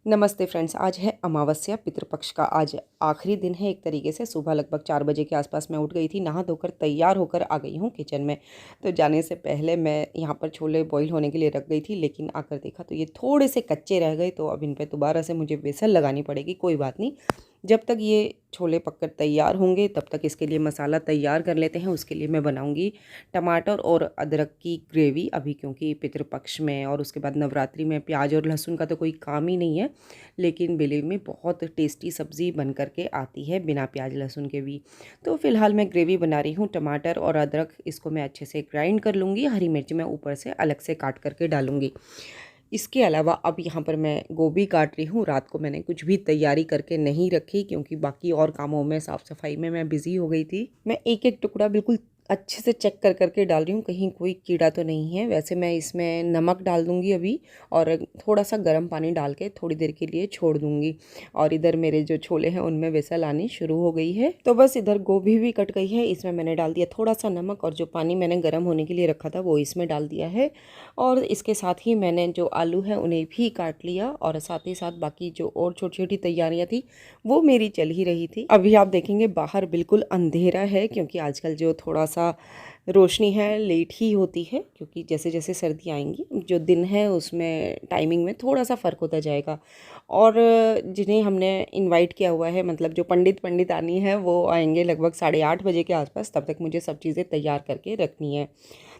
नमस्ते फ्रेंड्स। आज है अमावस्या, पितृपक्ष का आज आखिरी दिन है। एक तरीके से सुबह लगभग 4 बजे के आसपास मैं उठ गई थी, नहा धोकर तैयार होकर आ गई हूँ किचन में। तो जाने से पहले मैं यहाँ पर छोले बॉईल होने के लिए रख गई थी, लेकिन आकर देखा तो ये थोड़े से कच्चे रह गए। तो अब इन पे दोबारा से मुझे बेसन लगानी पड़ेगी। कोई बात नहीं, जब तक ये छोले पककर तैयार होंगे तब तक इसके लिए मसाला तैयार कर लेते हैं। उसके लिए मैं बनाऊंगी टमाटर और अदरक की ग्रेवी अभी, क्योंकि पितृपक्ष में और उसके बाद नवरात्रि में प्याज और लहसुन का तो कोई काम ही नहीं है। लेकिन बिलीव में बहुत टेस्टी सब्ज़ी बन कर के आती है बिना प्याज लहसुन के भी। तो फ़िलहाल मैं ग्रेवी बना रही हूँ। टमाटर और अदरक इसको मैं अच्छे से ग्राइंड कर लूँगी। हरी मिर्च मैं ऊपर से अलग से काट करके डालूँगी। इसके अलावा अब यहाँ पर मैं गोभी काट रही हूँ। रात को मैंने कुछ भी तैयारी करके नहीं रखी, क्योंकि बाकी और कामों में, साफ़ सफाई में मैं बिज़ी हो गई थी। मैं एक एक टुकड़ा बिल्कुल अच्छे से चेक कर करके डाल रही हूँ, कहीं कोई कीड़ा तो नहीं है। वैसे मैं इसमें नमक डाल दूँगी अभी, और थोड़ा सा गर्म पानी डाल के थोड़ी देर के लिए छोड़ दूँगी। और इधर मेरे जो छोले हैं उनमें विसल आनी शुरू हो गई है। तो बस इधर गोभी भी कट गई है। इसमें मैंने डाल दिया थोड़ा सा नमक, और जो पानी मैंने गर्म होने के लिए रखा था वो इसमें डाल दिया है। और इसके साथ ही मैंने जो आलू है उन्हें भी काट लिया, और साथ ही साथ बाकी जो और छोटी छोटी तैयारियां थी वो मेरी चल ही रही थी। अभी आप देखेंगे बाहर बिल्कुल अंधेरा है, क्योंकि आजकल जो थोड़ा सा रोशनी है लेट ही होती है, क्योंकि जैसे जैसे सर्दी आएंगी जो दिन है उसमें टाइमिंग में थोड़ा सा फ़र्क होता जाएगा। और जिन्हें हमने इनवाइट किया हुआ है, मतलब जो पंडित आनी है, वो आएंगे लगभग 8:30 बजे के आसपास। तब तक मुझे सब चीज़ें तैयार करके रखनी है।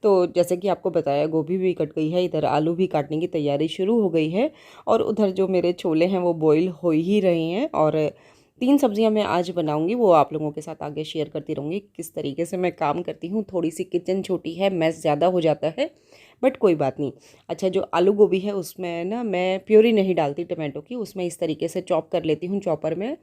तो जैसे कि आपको बताया, गोभी भी कट गई है, इधर आलू भी काटने की तैयारी शुरू हो गई है, और उधर जो मेरे छोले हैं वो बॉईल हो ही रहे हैं। और 3 सब्जियां मैं आज बनाऊंगी, वो आप लोगों के साथ आगे शेयर करती रहूँगी किस तरीके से मैं काम करती हूँ। थोड़ी सी किचन छोटी है, मैस ज़्यादा हो जाता है, बट कोई बात नहीं। अच्छा, जो आलू गोभी है उसमें ना मैं प्योरी नहीं डालती टमाटो की, उसमें इस तरीके से चॉप कर लेती हूँ चॉपर में।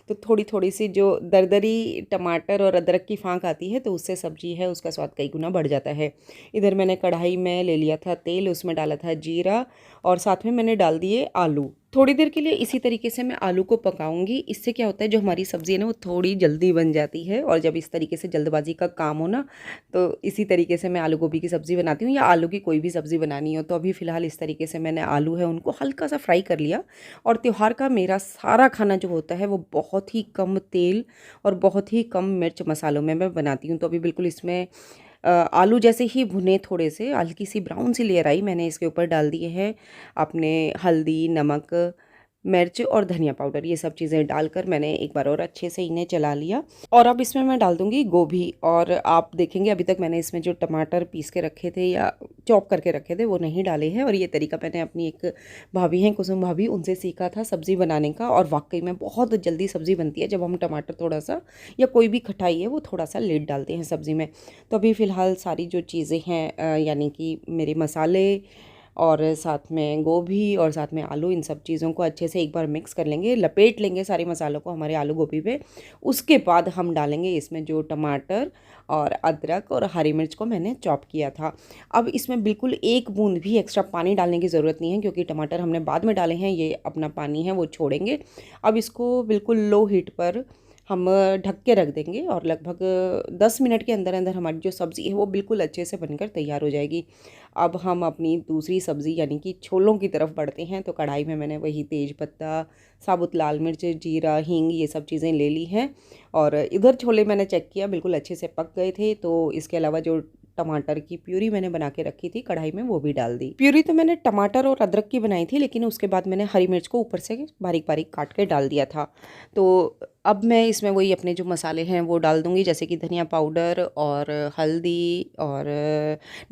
तो थोड़ी थोड़ी सी जो दरदरी टमाटर और अदरक की फाँक आती है, तो उससे सब्जी है उसका स्वाद कई गुना बढ़ जाता है। इधर मैंने कढ़ाई में ले लिया था तेल, उसमें डाला था जीरा, और साथ में मैंने डाल दिए आलू। थोड़ी देर के लिए इसी तरीके से मैं आलू को पकाऊंगी। इससे क्या होता है, जो हमारी सब्ज़ी है ना वो थोड़ी जल्दी बन जाती है। और जब इस तरीके से जल्दबाजी का काम हो ना, तो इसी तरीके से मैं आलू गोभी की सब्ज़ी बनाती हूँ, या आलू की कोई भी सब्ज़ी बनानी हो। तो अभी फ़िलहाल इस तरीके से मैंने आलू है उनको हल्का सा फ्राई कर लिया। और त्योहार का मेरा सारा खाना जो होता है वो बहुत ही कम तेल और बहुत ही कम मिर्च मसालों में मैं बनाती हूँ। तो अभी बिल्कुल इसमें आलू जैसे ही भुने, थोड़े से हल्की सी ब्राउन सी लेयर आई, मैंने इसके ऊपर डाल दिए हैं अपने हल्दी, नमक, मिर्च और धनिया पाउडर। ये सब चीज़ें डालकर मैंने एक बार और अच्छे से इन्हें चला लिया। और अब इसमें मैं डाल दूंगी गोभी। और आप देखेंगे अभी तक मैंने इसमें जो टमाटर पीस के रखे थे या चॉप करके रखे थे वो नहीं डाले हैं। और ये तरीका मैंने अपनी एक भाभी हैं, कुसुम भाभी, उनसे सीखा था सब्ज़ी बनाने का। और वाकई में बहुत जल्दी सब्ज़ी बनती है जब हम टमाटर थोड़ा सा, या कोई भी खटाई है वो थोड़ा सा लेट डालते हैं सब्ज़ी में। तो अभी फ़िलहाल सारी जो चीज़ें हैं, यानी कि मेरे मसाले और साथ में गोभी और साथ में आलू, इन सब चीज़ों को अच्छे से एक बार मिक्स कर लेंगे, लपेट लेंगे सारे मसालों को हमारे आलू गोभी पे। उसके बाद हम डालेंगे इसमें जो टमाटर और अदरक और हरी मिर्च को मैंने चॉप किया था। अब इसमें बिल्कुल एक बूंद भी एक्स्ट्रा पानी डालने की ज़रूरत नहीं है, क्योंकि टमाटर हमने बाद में डाले हैं, ये अपना पानी है वो छोड़ेंगे। अब इसको बिल्कुल लो हीट पर हम ढक के रख देंगे, और लगभग 10 मिनट के अंदर अंदर हमारी जो सब्ज़ी है वो बिल्कुल अच्छे से बनकर तैयार हो जाएगी। अब हम अपनी दूसरी सब्ज़ी यानी कि छोलों की तरफ बढ़ते हैं। तो कढ़ाई में मैंने वही तेज पत्ता, साबुत लाल मिर्च, जीरा, हींग, ये सब चीज़ें ले ली हैं। और इधर छोले मैंने चेक किया बिल्कुल अच्छे से पक गए थे। तो इसके अलावा जो टमाटर की प्यूरी मैंने बना के रखी थी कढ़ाई में, वो भी डाल दी। प्यूरी तो मैंने टमाटर और अदरक की बनाई थी, लेकिन उसके बाद मैंने हरी मिर्च को ऊपर से बारीक बारीक काट के डाल दिया था। तो अब मैं इसमें वही अपने जो मसाले हैं वो डाल दूंगी, जैसे कि धनिया पाउडर और हल्दी और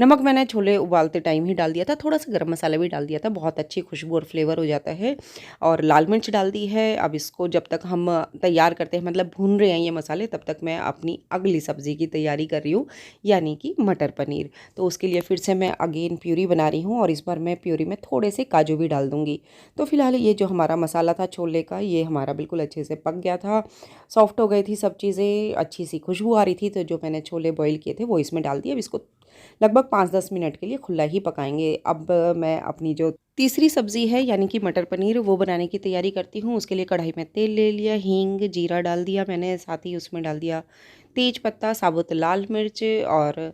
नमक मैंने छोले उबालते टाइम ही डाल दिया था। थोड़ा सा गरम मसाला भी डाल दिया था, बहुत अच्छी खुशबू और फ्लेवर हो जाता है। और लाल मिर्च डाल दी है। अब इसको जब तक हम तैयार करते हैं, मतलब भून रहे हैं ये मसाले, तब तक मैं अपनी अगली सब्ज़ी की तैयारी कर रही हूँ, यानी कि मटर पनीर। तो उसके लिए फिर से मैं अगेन प्यूरी बना रही हूँ, और इस बार मैं प्यूरी में थोड़े से काजू भी डाल दूँगी। तो फिलहाल ये जो हमारा मसाला था छोले का, ये हमारा बिल्कुल अच्छे से पक गया था, सॉफ्ट हो गई थी सब चीज़ें, अच्छी सी खुशबू आ रही थी। तो जो मैंने छोले बॉईल किए थे वो इसमें डाल दिए। अब इसको लगभग 5-10 मिनट के लिए खुला ही पकाएंगे। अब मैं अपनी जो तीसरी सब्ज़ी है यानी कि मटर पनीर, वो बनाने की तैयारी करती हूँ। उसके लिए कढ़ाई में तेल ले लिया, हींग, जीरा डाल दिया मैंने, साथ ही उसमें डाल दिया तेज पत्ता, साबुत लाल मिर्च, और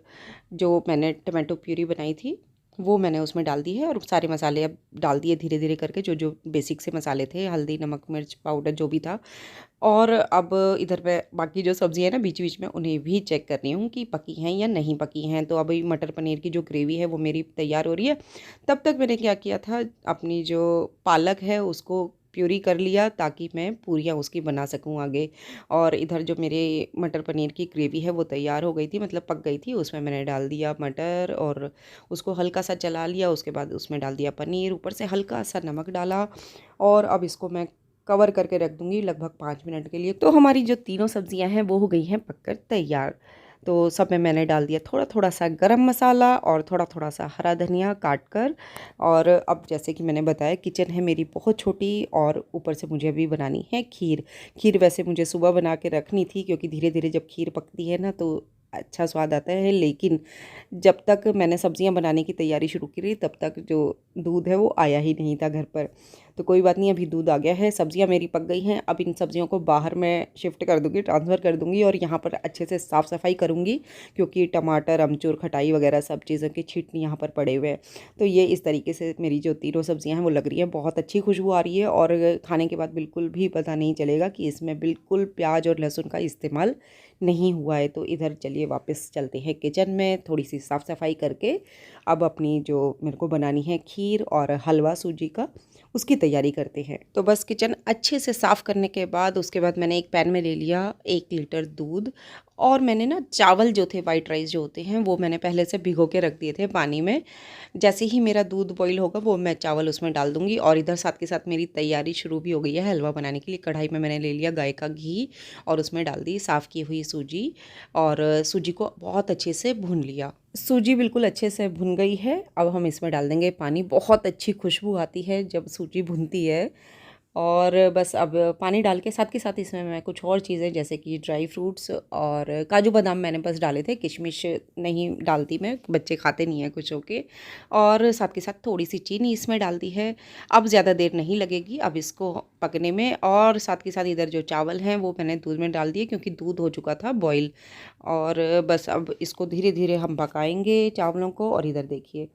जो मैंने टमाटो प्यूरी बनाई थी वो मैंने उसमें डाल दी है और सारे मसाले अब डाल दिए धीरे धीरे करके, जो जो बेसिक से मसाले थे, हल्दी, नमक, मिर्च पाउडर जो भी था। और अब इधर मैं बाकी जो सब्ज़ियाँ हैं ना बीच बीच में उन्हें भी चेक कर रही हूँ कि पकी हैं या नहीं पकी हैं। तो अभी मटर पनीर की जो ग्रेवी है वो मेरी तैयार हो रही है। तब तक मैंने क्या किया था, अपनी जो पालक है उसको प्यूरी कर लिया ताकि मैं पूरियाँ उसकी बना सकूँ आगे। और इधर जो मेरे मटर पनीर की ग्रेवी है वो तैयार हो गई थी, मतलब पक गई थी। उसमें मैंने डाल दिया मटर और उसको हल्का सा चला लिया। उसके बाद उसमें डाल दिया पनीर, ऊपर से हल्का सा नमक डाला और अब इसको मैं कवर करके रख दूँगी लगभग 5 मिनट के लिए। तो हमारी जो तीनों सब्ज़ियाँ हैं वो हो गई हैं पककर तैयार। तो सब में मैंने डाल दिया थोड़ा-थोड़ा सा गरम मसाला और थोड़ा-थोड़ा सा हरा धनिया काट कर। और अब जैसे कि मैंने बताया किचन है मेरी बहुत छोटी और ऊपर से मुझे अभी बनानी है खीर। खीर वैसे मुझे सुबह बना के रखनी थी क्योंकि धीरे-धीरे जब खीर पकती है ना तो अच्छा स्वाद आता है। लेकिन जब तक मैंने सब्ज़ियाँ बनाने की तैयारी शुरू की तब तक जो दूध है वो आया ही नहीं था घर पर। तो कोई बात नहीं, अभी दूध आ गया है, सब्ज़ियाँ मेरी पक गई हैं। अब इन सब्ज़ियों को बाहर मैं शिफ्ट कर दूँगी, ट्रांसफ़र कर दूँगी और यहाँ पर अच्छे से साफ़-सफ़ाई करूँगी क्योंकि टमाटर, अमचूर, खटाई वग़ैरह सब चीज़ों के छींटे यहाँ पर पड़े हुए हैं। तो ये इस तरीके से मेरी जो तीनों सब्ज़ियाँ हैं वो लग रही हैं, बहुत अच्छी खुशबू आ रही है और खाने के बाद बिल्कुल भी पता नहीं चलेगा कि इसमें बिल्कुल प्याज और लहसुन का इस्तेमाल नहीं हुआ है। तो इधर चलिए वापस चलते हैं किचन में, थोड़ी-सी साफ़-सफ़ाई करके अब अपनी जो मेरे को बनानी है खीर और हलवा सूजी का, उसकी तैयारी करते हैं। तो बस किचन अच्छे से साफ़ करने के बाद उसके बाद मैंने एक पैन में ले लिया 1 लीटर दूध और मैंने ना चावल जो थे वाइट राइस जो होते हैं वो मैंने पहले से भिगो के रख दिए थे पानी में। जैसे ही मेरा दूध बॉईल होगा वो मैं चावल उसमें डाल दूँगी और इधर साथ के साथ मेरी तैयारी शुरू भी हो गई है हलवा बनाने के लिए। कढ़ाई में मैंने ले लिया गाय का घी और उसमें डाल दी साफ़ की हुई सूजी और सूजी को बहुत अच्छे से भून लिया। सूजी बिल्कुल अच्छे से भुन गई है। अब हम इसमें डाल देंगे पानी। बहुत अच्छी खुशबू आती है जब सूजी भुनती है। और बस अब पानी डाल के साथ इसमें मैं कुछ और चीज़ें जैसे कि ड्राई फ्रूट्स और काजू बादाम मैंने बस डाले थे, किशमिश नहीं डालती मैं, बच्चे खाते नहीं हैं खुश होके। और साथ के साथ थोड़ी सी चीनी इसमें डाल दी है। अब ज़्यादा देर नहीं लगेगी अब इसको पकने में। और साथ के साथ इधर जो चावल हैं वो मैंने दूध में डाल दिए क्योंकि दूध हो चुका था बॉईल। और बस अब इसको धीरे धीरे हम पकाएंगे चावलों को। और इधर देखिए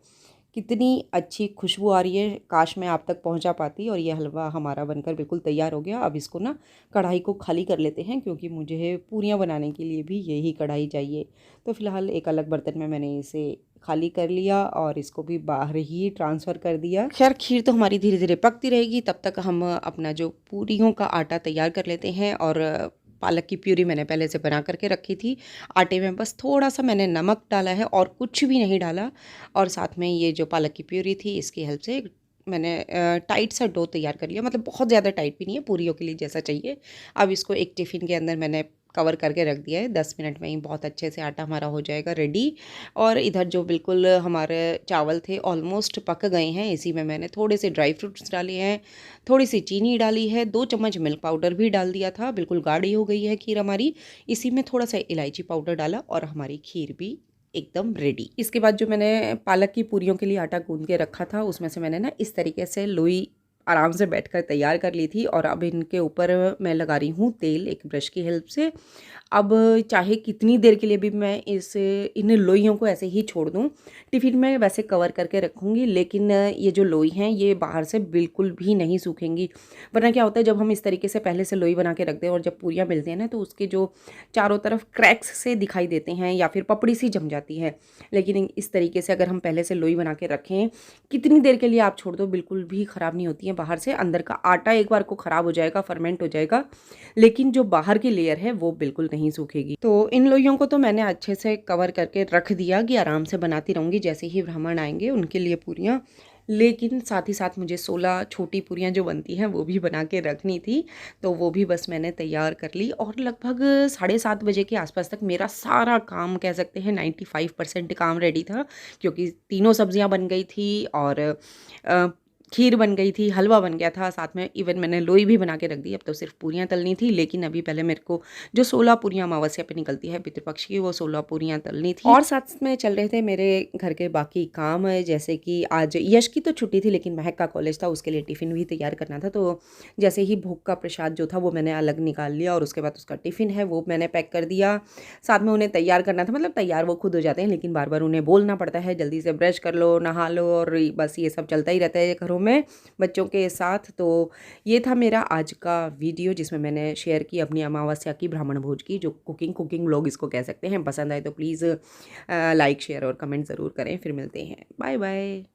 कितनी अच्छी खुशबू आ रही है, काश मैं आप तक पहुंचा पाती। और ये हलवा हमारा बनकर बिल्कुल तैयार हो गया। अब इसको ना कढ़ाई को खाली कर लेते हैं क्योंकि मुझे पूरियां बनाने के लिए भी यही कढ़ाई चाहिए। तो फिलहाल एक अलग बर्तन में मैंने इसे खाली कर लिया और इसको भी बाहर ही ट्रांसफ़र कर दिया। खैर खीर तो हमारी धीरे धीरे पकती रहेगी, तब तक हम अपना जो पूरियों का आटा तैयार कर लेते हैं। और पालक की प्यूरी मैंने पहले से बना करके रखी थी। आटे में बस थोड़ा-सा मैंने नमक डाला है और कुछ भी नहीं डाला। और साथ में ये जो पालक की प्यूरी थी इसकी हेल्प से मैंने टाइट सा डो तैयार कर लिया, मतलब बहुत ज़्यादा टाइट भी नहीं है, पूरियों के लिए जैसा चाहिए। अब इसको एक टिफ़िन के अंदर मैंने कवर करके रख दिया है। 10 मिनट में ही बहुत अच्छे से आटा हमारा हो जाएगा रेडी। और इधर जो बिल्कुल हमारे चावल थे ऑलमोस्ट पक गए हैं, इसी में मैंने थोड़े से ड्राई फ्रूट्स डाले हैं, थोड़ी सी चीनी डाली है, 2 चम्मच मिल्क पाउडर भी डाल दिया था, बिल्कुल गाढ़ी हो गई है खीर हमारी। इसी में थोड़ा सा इलायची पाउडर डाला और हमारी खीर भी एकदम रेडी। इसके बाद जो मैंने पालक की पूरियों के लिए आटा गूंद के रखा था उसमें से मैंने ना इस तरीके से लोई आराम से बैठकर तैयार कर ली थी। और अब इनके ऊपर मैं लगा रही हूँ तेल एक ब्रश की हेल्प से। अब चाहे कितनी देर के लिए भी मैं इन लोइयों को ऐसे ही छोड़ दूँ, टिफ़िन में वैसे कवर करके रखूँगी, लेकिन ये जो लोई हैं ये बाहर से बिल्कुल भी नहीं सूखेंगी। वरना क्या होता है जब हम इस तरीके से पहले से लोई बना के रखते हैं और जब पूरियाँ मिलती हैं ना तो उसके जो चारों तरफ क्रैक्स से दिखाई देते हैं या फिर पपड़ी सी जम जाती है। लेकिन इस तरीके से अगर हम पहले से लोई बना के रखें, कितनी देर के लिए आप छोड़ दो बिल्कुल भी ख़राब नहीं होती है बाहर से। अंदर का आटा एक बार को ख़राब हो जाएगा, फर्मेंट हो जाएगा, लेकिन जो बाहर की लेयर है वो बिल्कुल नहीं सूखेगी। तो इन लोइयों को तो मैंने अच्छे से कवर करके रख दिया कि आराम से बनाती रहूँगी जैसे ही ब्राह्मण आएंगे उनके लिए पूरियाँ। लेकिन साथ ही साथ मुझे 16 छोटी पूरियाँ जो बनती हैं वो भी बना के रखनी थी। तो वो भी बस मैंने तैयार कर ली और लगभग 7:30 बजे के आसपास तक मेरा सारा काम कह सकते हैं 95% काम रेडी था क्योंकि तीनों सब्जियां बन गई थी। और खीर बन गई थी, हलवा बन गया था, साथ में इवन मैंने लोई भी बना के रख दी। अब तो सिर्फ पूरियाँ तलनी थी, लेकिन अभी पहले मेरे को जो 16 पूरियाँ अमावस्या पे निकलती है पितृपक्ष की, वो 16 पूरियाँ तलनी थी। और साथ में चल रहे थे मेरे घर के बाकी काम, जैसे कि आज यश की तो छुट्टी थी, लेकिन महक का कॉलेज था, उसके लिए टिफ़िन भी तैयार करना था। तो जैसे ही भोग का प्रसाद जो था वो मैंने अलग निकाल लिया, और उसके बाद उसका टिफ़िन है वो मैंने पैक कर दिया। साथ में उन्हें तैयार करना था, मतलब तैयार वो खुद हो जाते हैं, लेकिन बार बार उन्हें बोलना पड़ता है जल्दी से ब्रश कर लो, नहा लो, और बस ये सब चलता ही रहता है घरों में बच्चों के साथ। तो ये था मेरा आज का वीडियो, जिसमें मैंने शेयर की अपनी अमावस्या की ब्राह्मण भोज की, जो कुकिंग व्लॉग इसको कह सकते हैं। पसंद आए तो प्लीज़ लाइक शेयर और कमेंट ज़रूर करें। फिर मिलते हैं, बाय बाय।